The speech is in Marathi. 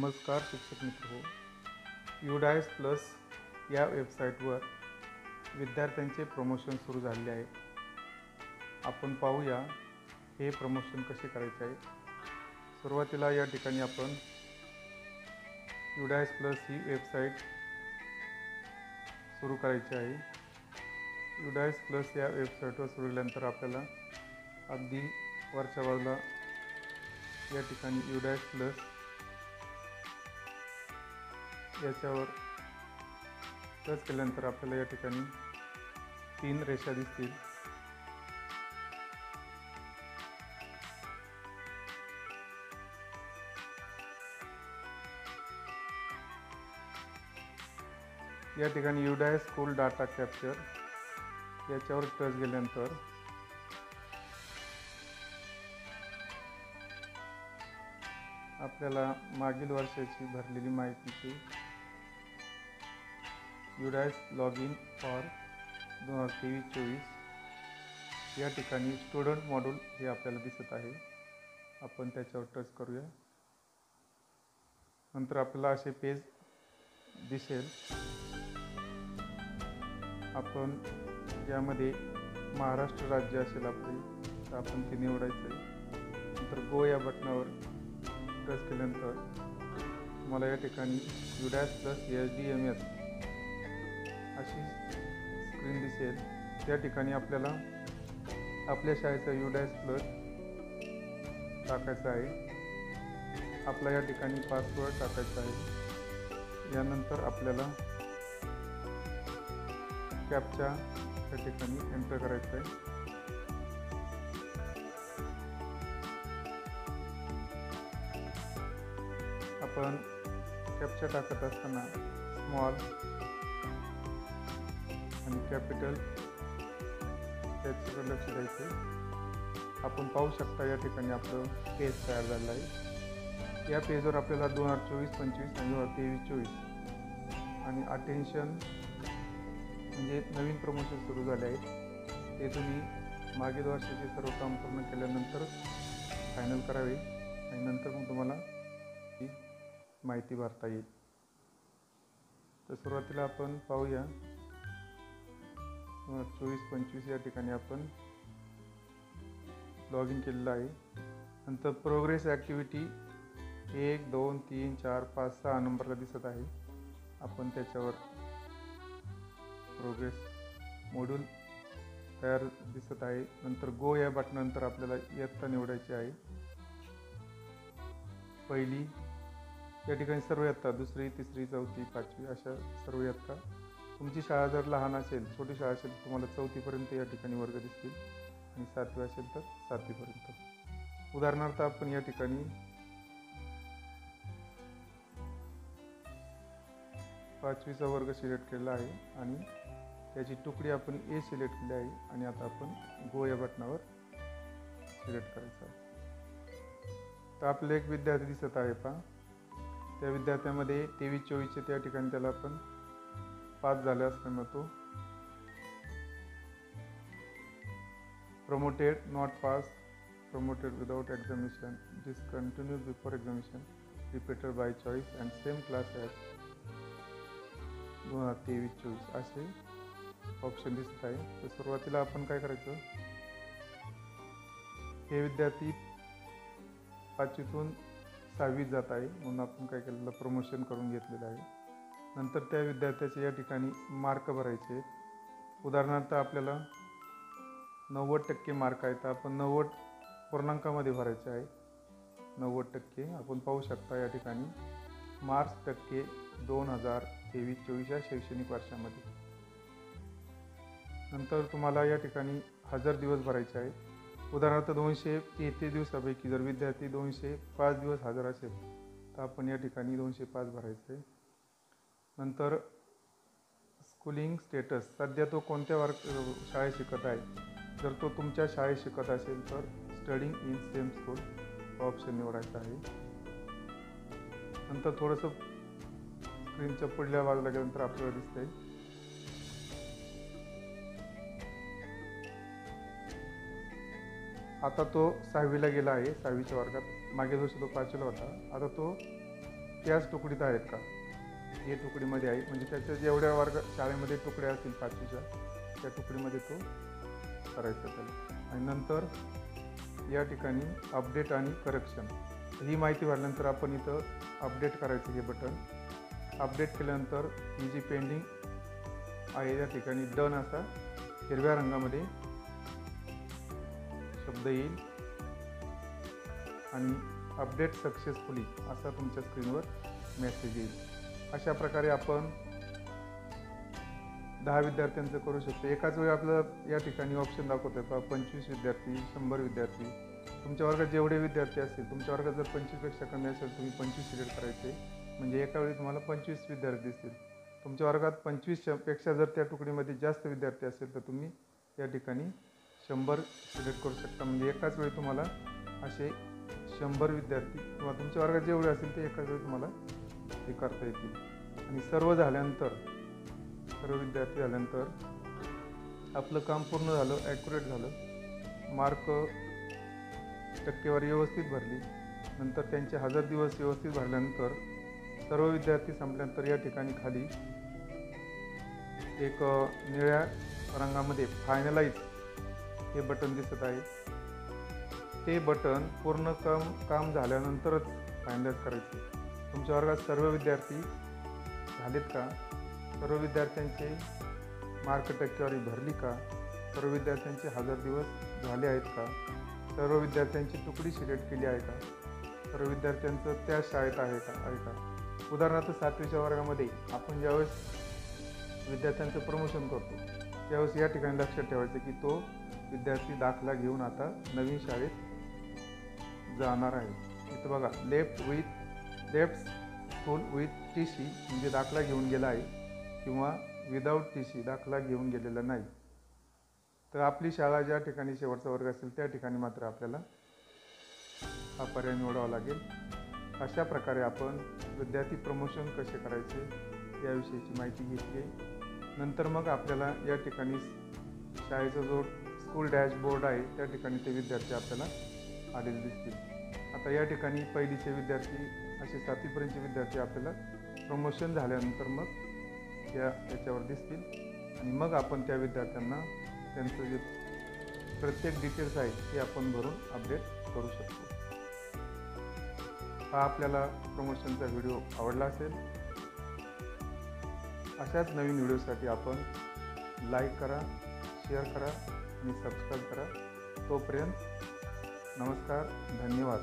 नमस्कार शिक्षक मित्र हो. UDICE प्लस या वेबसाईटवर विद्यार्थ्यांचे प्रमोशन सुरू झाले आहे. आपण पाहूया हे प्रमोशन कसे करायचे आहे. सुरुवातीला या ठिकाणी आपण UDICE प्लस ही वेबसाईट सुरू करायची आहे. UDICE प्लस या वेबसाईटवर सुरू केल्यानंतर आपल्याला अगदी वरच्या बाजूला या ठिकाणी UDICE प्लस याच्यावर टच केल्यानंतर आपल्याला या ठिकाणी 3 रेषा दिसतील. या ठिकाणी UDICE स्कूल डाटा कॅप्चर याच्यावर टच केल्यानंतर आपल्याला मागील वर्षाची भरलेली माहितीची UDICE लॉग इन फॉर 2023-24 या ठिकाणी स्टुडंट मॉड्यूल हे आपल्याला दिसत आहे. आपण त्याच्यावर टच करूया. नंतर आपल्याला असे पेज दिसेल. आपण यामध्ये महाराष्ट्र राज्य असेल आपले तर आपण ते निवडायचं आहे. नंतर गो या बटनावर टच केल्यानंतर तुम्हाला या ठिकाणी UDICE प्लस HDMS अशी स्क्रीन दिसेल. त्या ठिकाणी आपल्याला आपल्या शाळेचा UDICE प्लस टाकायचा आहे. आपला या ठिकाणी पासवर्ड टाकायचा आहे. यानंतर आपल्याला कॅप्चा या ठिकाणी एंटर करायचा आहे. आपण कॅप्चा टाकत असताना स्मॉल आणि कॅपिटल त्याच्याकडे लक्ष द्यायचं. आपण पाहू शकता या ठिकाणी आपलं पेज तयार झालं आहे. या पेजवर आपल्याला 2024-25 आणि 2023-24 आणि अटेन्शन म्हणजे नवीन प्रमोशन सुरू झाले आहेत. ते तुम्ही मागील वर्षाचे सर्व काम पूर्ण केल्यानंतर फायनल करावे आणि नंतर मग तुम्हाला ही माहिती भरता येईल. तर सुरुवातीला आपण पाहूया 2024-25 या ठिकाणी आपण लॉग इन केलेलं आहे. नंतर प्रोग्रेस ॲक्टिव्हिटी 1, 2, 3, 4, 5, 6 नंबरला दिसत आहे. आपण त्याच्यावर प्रोग्रेस मॉड्यूल तयार दिसत आहे. नंतर गो या बटनानंतर आपल्याला इयत्ता निवडायची आहे. पहिली या ठिकाणी सर्व इयत्ता 2री, 3री, 4थी, 5वी अशा सर्व इयत्ता. तुमची शाळा जर लहान असेल, छोटी शाळा असेल तर तुम्हाला 4थीपर्यंत या ठिकाणी वर्ग दिसतील आणि 7वी असेल तर 7वीपर्यंत. उदाहरणार्थ आपण या ठिकाणी 5वीचा वर्ग सिलेक्ट केलेला आहे आणि त्याची तुकडी आपण A सिलेक्ट केली आहे आणि आता आपण गो या बटनावर सिलेक्ट करायचं आहे. तर आपल्याला एक विद्यार्थी दिसत आहे पहा. त्या विद्यार्थ्यामध्ये 23-24चे त्या ठिकाणी त्याला आपण पास झाले असल्यामुळे तो promoted, not pass, promoted without examination, discontinued before examination, repeated bye choice and same class as 2023-24 असे ऑप्शन दिसत आहे. तर सुरुवातीला आपण काय करायचं, हे विद्यार्थी 5वीतून 6वीत जात आहे म्हणून आपण काय केलेलं प्रमोशन करून घेतलेलं आहे. नंतर त्या विद्यार्थ्याचे या ठिकाणी मार्क भरायचे. उदाहरणार्थ आपल्याला 90% मार्क आहेत तर आपण 90 पूर्णांकामध्ये भरायचे आहे. 90% आपण पाहू शकता या ठिकाणी मार्क्स टक्के 2023-24 या शैक्षणिक वर्षामध्ये. नंतर तुम्हाला या ठिकाणी हजर दिवस भरायचे आहेत. उदाहरणार्थ 233 दिवसापैकी जर विद्यार्थी 205 दिवस हजर असेल तर आपण या ठिकाणी 205 भरायचे. नंतर स्कूलिंग स्टेटस, सध्या तो कोणत्या शाळेत शिकत आहे. जर तो तुमच्या शाळेत शिकत असेल तर studying in same school option निवडायचा आहे. नंतर थोडंसं स्क्रीनच्या पुढल्या बाजूला गेल्यानंतर आपल्याला दिसतंय आता तो 6वीला गेला आहे. 6वीच्या वर्गात, मागील वर्षी तो 5वीला होता. आता तो त्याच तुकडीत आहेत का, हे तुकडीमध्ये आहे म्हणजे त्याच्या जेवढ्या वर्ग शाळेमध्ये तुकड्या असतील 5वीच्या त्या तुकडीमध्ये तो करायचा त्याला. आणि नंतर या ठिकाणी अपडेट आणि करेक्शन ही माहिती भरल्यानंतर आपण इथं अपडेट करायचं हे बटन. अपडेट केल्यानंतर ही जी पेंडिंग आहे या ठिकाणी डन असा हिरव्या रंगामध्ये शब्द येईल आणि अपडेट सक्सेसफुली असा तुमच्या स्क्रीनवर मेसेज येईल. अशा प्रकारे आपण 10 विद्यार्थ्यांचं करू शकतो. एकाच वेळी आपलं या ठिकाणी ऑप्शन दाखवत आहे 25 विद्यार्थी, 100 विद्यार्थी. तुमच्या वर्गात जेवढे विद्यार्थी असतील, तुमच्या वर्गात जर 25पेक्षा कमी असेल तुम्ही 25 सिलेक्ट करायचे म्हणजे एका वेळी तुम्हाला 25 विद्यार्थी दिसतील. तुमच्या वर्गात 25पेक्षा जर त्या तुकडीमध्ये जास्त विद्यार्थी असेल तर तुम्ही या ठिकाणी 100 सिलेक्ट करू शकता. म्हणजे एकाच वेळी तुम्हाला असे 100 विद्यार्थी किंवा तुमच्या वर्गात जेवढे असतील ते एकाच वेळी तुम्हाला हे करता येतील. आणि सर्व विद्यार्थी झाल्यानंतर आपलं काम पूर्ण झालं, ॲक्युरेट झालं, मार्क टक्केवारी व्यवस्थित भरली, नंतर त्यांचे हजर दिवस व्यवस्थित भरल्यानंतर सर्व विद्यार्थी संपल्यानंतर या ठिकाणी खाली एक निळ्या रंगामध्ये फायनलाइज हे बटन दिसत आहे. ते बटन पूर्ण काम झाल्यानंतरच फायनलाइज करायचे. तुमच्या वर्गात सर्व विद्यार्थी झालेत का, सर्व विद्यार्थ्यांचे मार्क टक्केवारी भरली का, सर्व विद्यार्थ्यांचे हजर दिवस झाले आहेत का, सर्व विद्यार्थ्यांची तुकडी सिलेक्ट केली आहे का, सर्व विद्यार्थ्यांचं त्या शाळेत आहे का. उदाहरणार्थ 7वीच्या वर्गामध्ये आपण ज्यावेळेस विद्यार्थ्यांचं प्रमोशन करतो त्यावेळेस या ठिकाणी लक्षात ठेवायचं की तो विद्यार्थी दाखला घेऊन आता नवीन शाळेत जाणार आहे. इथं बघा लेफ्ट स्कूल विथ TC म्हणजे दाखला घेऊन गेला आहे किंवा विदाऊट TC दाखला घेऊन गेलेला नाही. तर आपली शाळा ज्या ठिकाणी शेवटचा वर्ग असेल त्या ठिकाणी मात्र आपल्याला हा पर्याय निवडावा लागेल. अशा प्रकारे आपण विद्यार्थी प्रमोशन कसे करायचे याविषयीची माहिती घेतली आहे. नंतर मग आपल्याला या ठिकाणी शाळेचा जो स्कूल डॅशबोर्ड आहे त्या ठिकाणी ते विद्यार्थी आपल्याला आलेले दिसतील. आता या ठिकाणी पहिलीचे विद्यार्थी असे 7वीपर्यंतचे विद्यार्थी आपल्याला प्रमोशन झाल्यानंतर मग याच्यावर दिसतील आणि मग आपण त्या विद्यार्थ्यांना त्यांचं जे प्रत्येक डिटेल्स आहे ते आपण भरून अपडेट करू शकतो. हा आपल्याला प्रमोशनचा व्हिडिओ आवडला असेल. अशाच नवीन व्हिडिओसाठी आपण लाईक करा, शेअर करा आणि सबस्क्राईब करा. तोपर्यंत नमस्कार, धन्यवाद.